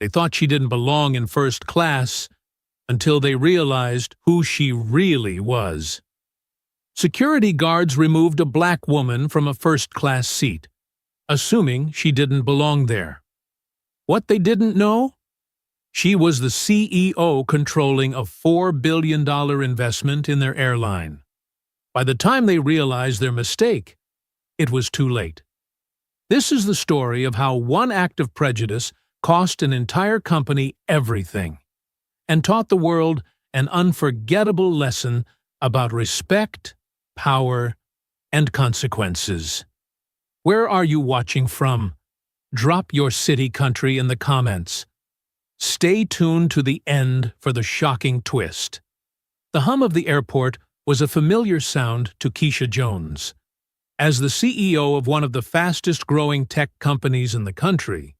They thought she didn't belong in first class until they realized who she really was. Security guards removed a black woman from a first-class seat, assuming she didn't belong there. What they didn't know? She was the CEO controlling a $4 billion investment in their airline. By the time they realized their mistake, it was too late. This is the story of how one act of prejudice cost an entire company everything, and taught the world an unforgettable lesson about respect, power, and consequences. Where are you watching from? Drop your city country in the comments. Stay tuned to the end for the shocking twist. The hum of the airport was a familiar sound to Keisha Jones. As the CEO of one of the fastest-growing tech companies in the country,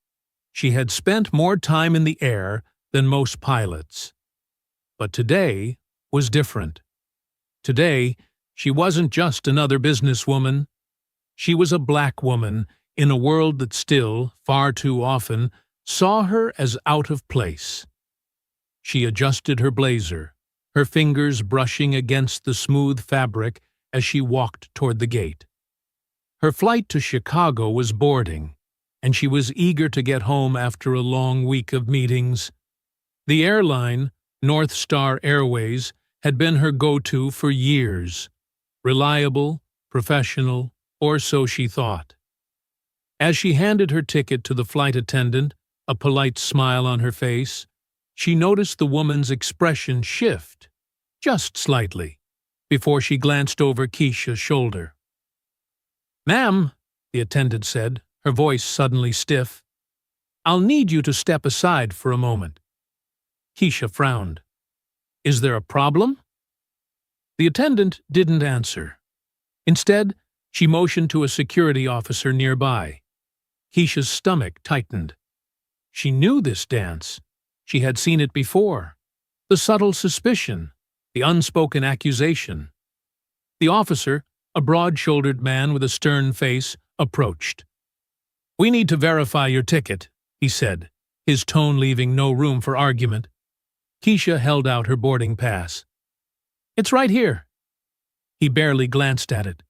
she had spent more time in the air than most pilots. But today was different. Today, she wasn't just another businesswoman. She was a black woman in a world that still, far too often, saw her as out of place. She adjusted her blazer, her fingers brushing against the smooth fabric as she walked toward the gate. Her flight to Chicago was boarding, and she was eager to get home after a long week of meetings. The airline, North Star Airways, had been her go-to for years. Reliable, professional, or so she thought. As she handed her ticket to the flight attendant, a polite smile on her face, she noticed the woman's expression shift, just slightly, before she glanced over Keisha's shoulder. "Ma'am," the attendant said, her voice suddenly stiff, "I'll need you to step aside for a moment." Keisha frowned. "Is there a problem?" The attendant didn't answer. Instead, she motioned to a security officer nearby. Keisha's stomach tightened. She knew this dance. She had seen it before. The subtle suspicion, the unspoken accusation. The officer, a broad-shouldered man with a stern face, approached. "We need to verify your ticket," he said, his tone leaving no room for argument. Keisha held out her boarding pass. "It's right here." He barely glanced at it.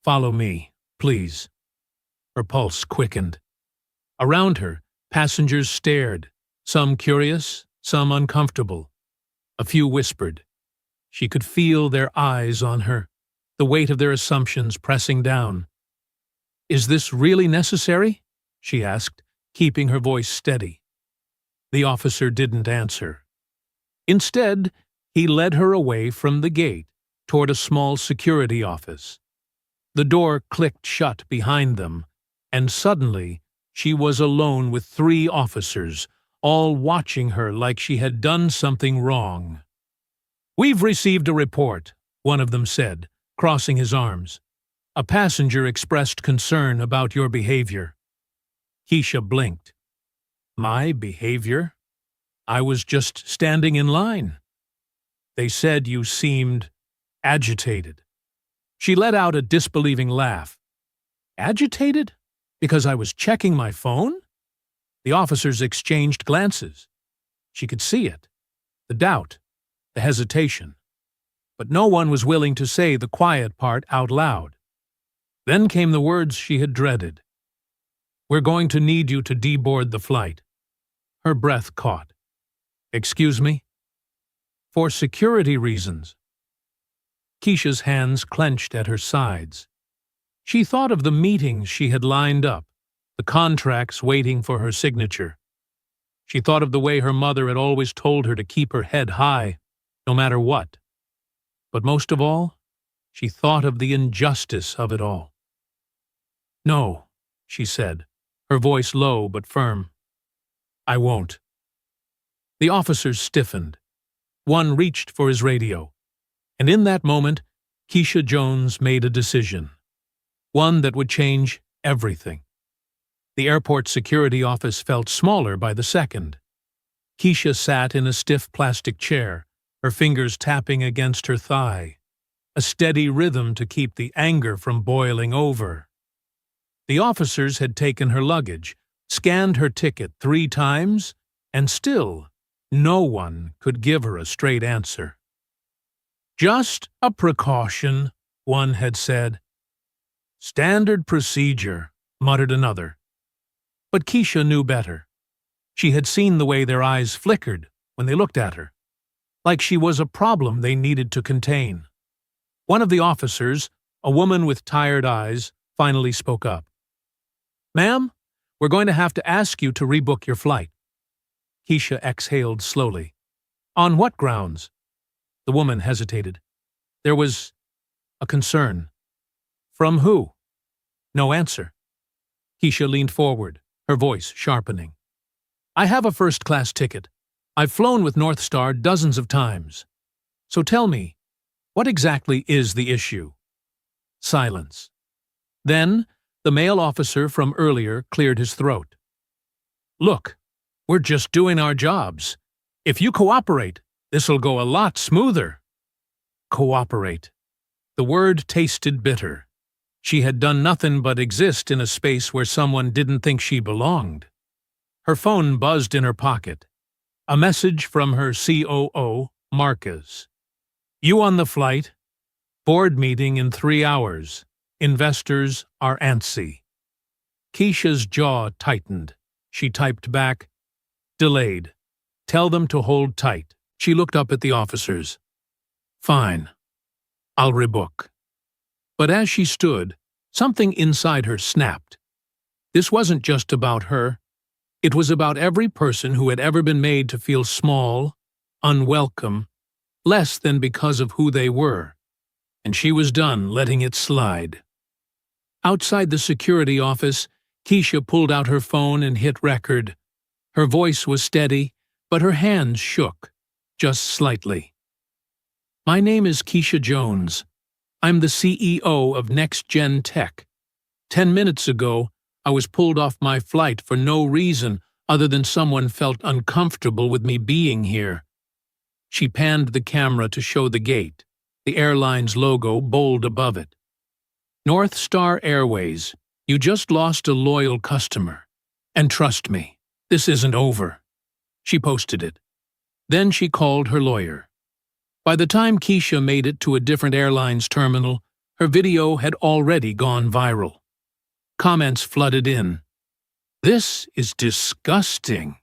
"Follow me, please." Her pulse quickened. Around her, passengers stared, some curious, some uncomfortable. A few whispered. She could feel their eyes on her, the weight of their assumptions pressing down. "Is this really necessary?" she asked, keeping her voice steady. The officer didn't answer. Instead, he led her away from the gate toward a small security office. The door clicked shut behind them, and suddenly she was alone with 3 officers, all watching her like she had done something wrong. "We've received a report," one of them said, crossing his arms. "A passenger expressed concern about your behavior." Keisha blinked. "My behavior? I was just standing in line." "They said you seemed agitated." She let out a disbelieving laugh. "Agitated? Because I was checking my phone?" The officers exchanged glances. She could see it. The doubt, the hesitation. But no one was willing to say the quiet part out loud. Then came the words she had dreaded. "We're going to need you to deboard the flight." Her breath caught. "Excuse me?" "For security reasons." Keisha's hands clenched at her sides. She thought of the meetings she had lined up, the contracts waiting for her signature. She thought of the way her mother had always told her to keep her head high, no matter what. But most of all, she thought of the injustice of it all. "No," she said, her voice low but firm. "I won't." The officers stiffened. One reached for his radio. And in that moment, Keisha Jones made a decision. One that would change everything. The airport security office felt smaller by the second. Keisha sat in a stiff plastic chair, her fingers tapping against her thigh, a steady rhythm to keep the anger from boiling over. The officers had taken her luggage, scanned her ticket 3 times, and still no one could give her a straight answer. "Just a precaution," one had said. "Standard procedure," muttered another. But Keisha knew better. She had seen the way their eyes flickered when they looked at her, like she was a problem they needed to contain. One of the officers, a woman with tired eyes, finally spoke up. "Ma'am, we're going to have to ask you to rebook your flight." Keisha exhaled slowly. "On what grounds?" The woman hesitated. There was a concern. "From who?" No answer. Keisha leaned forward, her voice sharpening. "I have a first-class ticket. I've flown with North Star dozens of times. So tell me, what exactly is the issue?" Silence. Then, the male officer from earlier cleared his throat. "Look, we're just doing our jobs. If you cooperate, this'll go a lot smoother." Cooperate. The word tasted bitter. She had done nothing but exist in a space where someone didn't think she belonged. Her phone buzzed in her pocket. A message from her COO, Marcus. "You on the flight? Board meeting in 3 hours. Investors are antsy." Keisha's jaw tightened. She typed back, "Delayed. Tell them to hold tight." She looked up at the officers. "Fine. I'll rebook." But as she stood, something inside her snapped. This wasn't just about her. It was about every person who had ever been made to feel small, unwelcome, less than because of who they were. And she was done letting it slide. Outside the security office, Keisha pulled out her phone and hit record. Her voice was steady, but her hands shook, just slightly. "My name is Keisha Jones. I'm the CEO of Next Gen Tech. 10 minutes ago, I was pulled off my flight for no reason other than someone felt uncomfortable with me being here." She panned the camera to show the gate, the airline's logo bold above it. "North Star Airways, you just lost a loyal customer. And trust me, this isn't over." She posted it. Then she called her lawyer. By the time Keisha made it to a different airline's terminal, her video had already gone viral. Comments flooded in. "This is disgusting.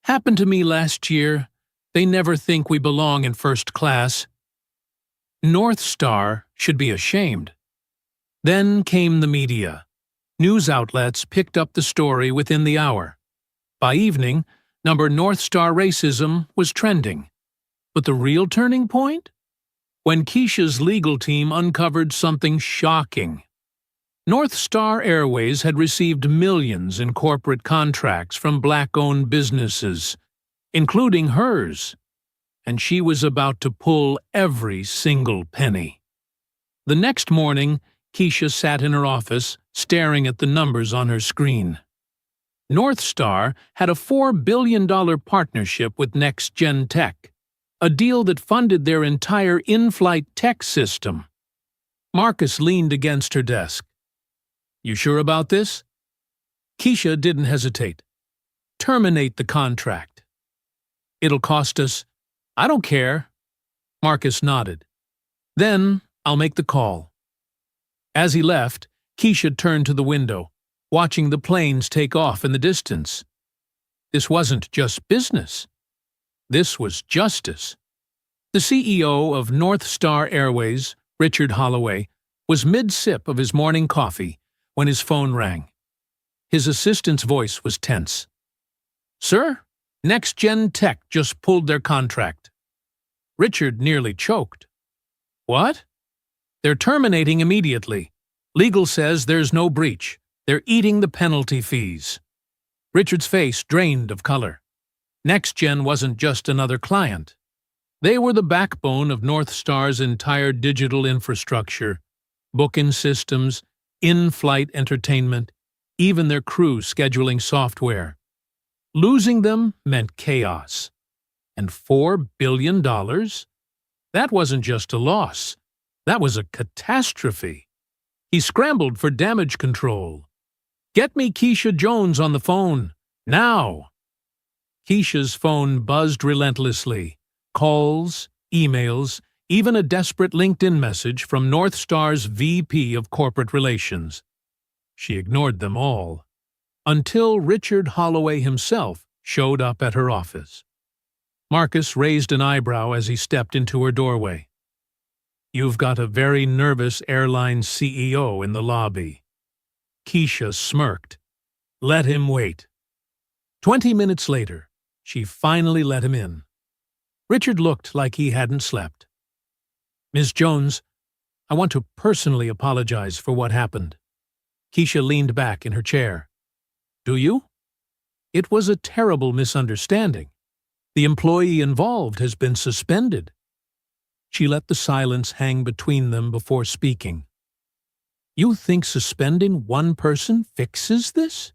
Happened to me last year. They never think we belong in first class. North Star should be ashamed." Then came the media. News outlets picked up the story within the hour. By evening, number North Star racism was trending. But the real turning point? When Keisha's legal team uncovered something shocking. North Star Airways had received millions in corporate contracts from black-owned businesses, including hers, and she was about to pull every single penny. The next morning, Keisha sat in her office, staring at the numbers on her screen. North Star had a $4 billion partnership with Next Gen Tech, a deal that funded their entire in-flight tech system. Marcus leaned against her desk. "You sure about this?" Keisha didn't hesitate. "Terminate the contract." "It'll cost us—" "I don't care." Marcus nodded. "Then I'll make the call." As he left, Keisha turned to the window, watching the planes take off in the distance. This wasn't just business. This was justice. The CEO of North Star Airways, Richard Holloway, was mid-sip of his morning coffee when his phone rang. His assistant's voice was tense. "Sir, Next Gen Tech just pulled their contract." Richard nearly choked. "What?" "They're terminating immediately. Legal says there's no breach. They're eating the penalty fees." Richard's face drained of color. NextGen wasn't just another client. They were the backbone of North Star's entire digital infrastructure, booking systems, in-flight entertainment, even their crew scheduling software. Losing them meant chaos. And $4 billion? That wasn't just a loss. That was a catastrophe. He scrambled for damage control. Get me Keisha Jones on the phone. Now! Keisha's phone buzzed relentlessly. Calls, emails, even a desperate LinkedIn message from North Star's VP of Corporate Relations. She ignored them all, until Richard Holloway himself showed up at her office. Marcus raised an eyebrow as he stepped into her doorway. "You've got a very nervous airline CEO in the lobby." Keisha smirked. "Let him wait." 20 minutes later, she finally let him in. Richard looked like he hadn't slept. "Ms. Jones, I want to personally apologize for what happened." Keisha leaned back in her chair. "Do you? It was a terrible misunderstanding. The employee involved has been suspended." She let the silence hang between them before speaking. "You think suspending one person fixes this?"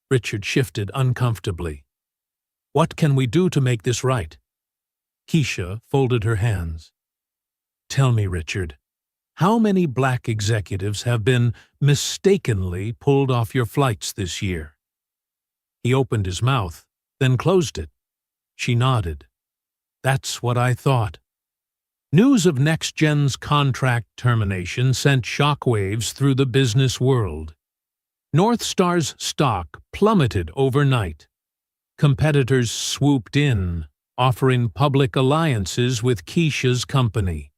Richard shifted uncomfortably. "What can we do to make this right?" Keisha folded her hands. "Tell me, Richard, how many black executives have been mistakenly pulled off your flights this year?" He opened his mouth, then closed it. She nodded. "That's what I thought." News of NextGen's contract termination sent shockwaves through the business world. North Star's stock plummeted overnight. Competitors swooped in, offering public alliances with Keisha's company.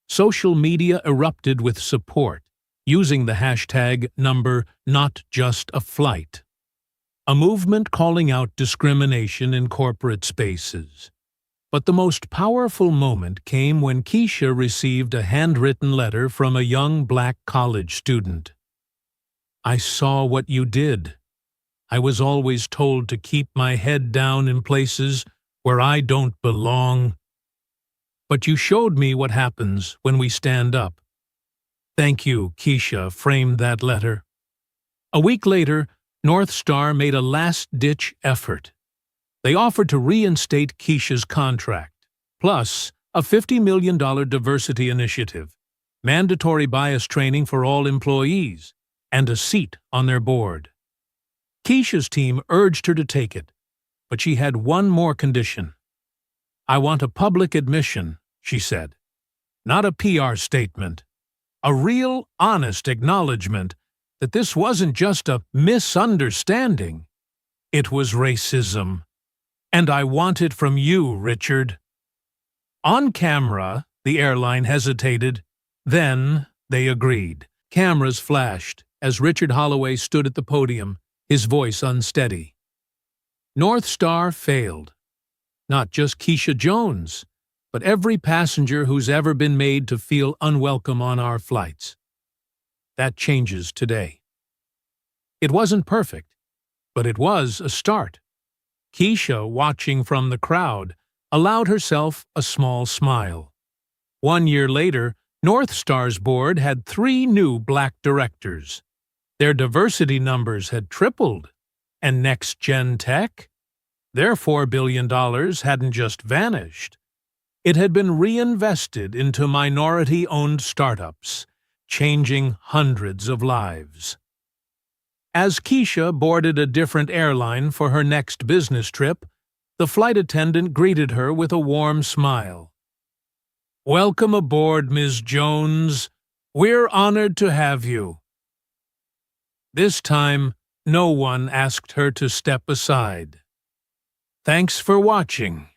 Social media erupted with support, using the hashtag #NotJustAFlight, a movement calling out discrimination in corporate spaces. But the most powerful moment came when Keisha received a handwritten letter from a young black college student. "I saw what you did. I was always told to keep my head down in places where I don't belong. But you showed me what happens when we stand up." "Thank you," Keisha framed that letter. A week later, North Star made a last-ditch effort. They offered to reinstate Keisha's contract, plus a $50 million diversity initiative, mandatory bias training for all employees, and a seat on their board. Keisha's team urged her to take it, but she had one more condition. "I want a public admission," she said. "Not a PR statement. A real, honest acknowledgement that this wasn't just a misunderstanding. It was racism. And I want it from you, Richard." On camera, the airline hesitated. Then they agreed. Cameras flashed as Richard Holloway stood at the podium, his voice unsteady. North Star failed. Not just Keisha Jones, but every passenger who's ever been made to feel unwelcome on our flights. That changes today. It wasn't perfect, but it was a start. Keisha, watching from the crowd, allowed herself a small smile. 1 year later, North Star's board had 3 new black directors. Their diversity numbers had tripled. And NextGen Tech? Their $4 billion hadn't just vanished. It had been reinvested into minority-owned startups, changing hundreds of lives. As Keisha boarded a different airline for her next business trip, the flight attendant greeted her with a warm smile. "Welcome aboard, Ms. Jones. We're honored to have you." This time, no one asked her to step aside. Thanks for watching.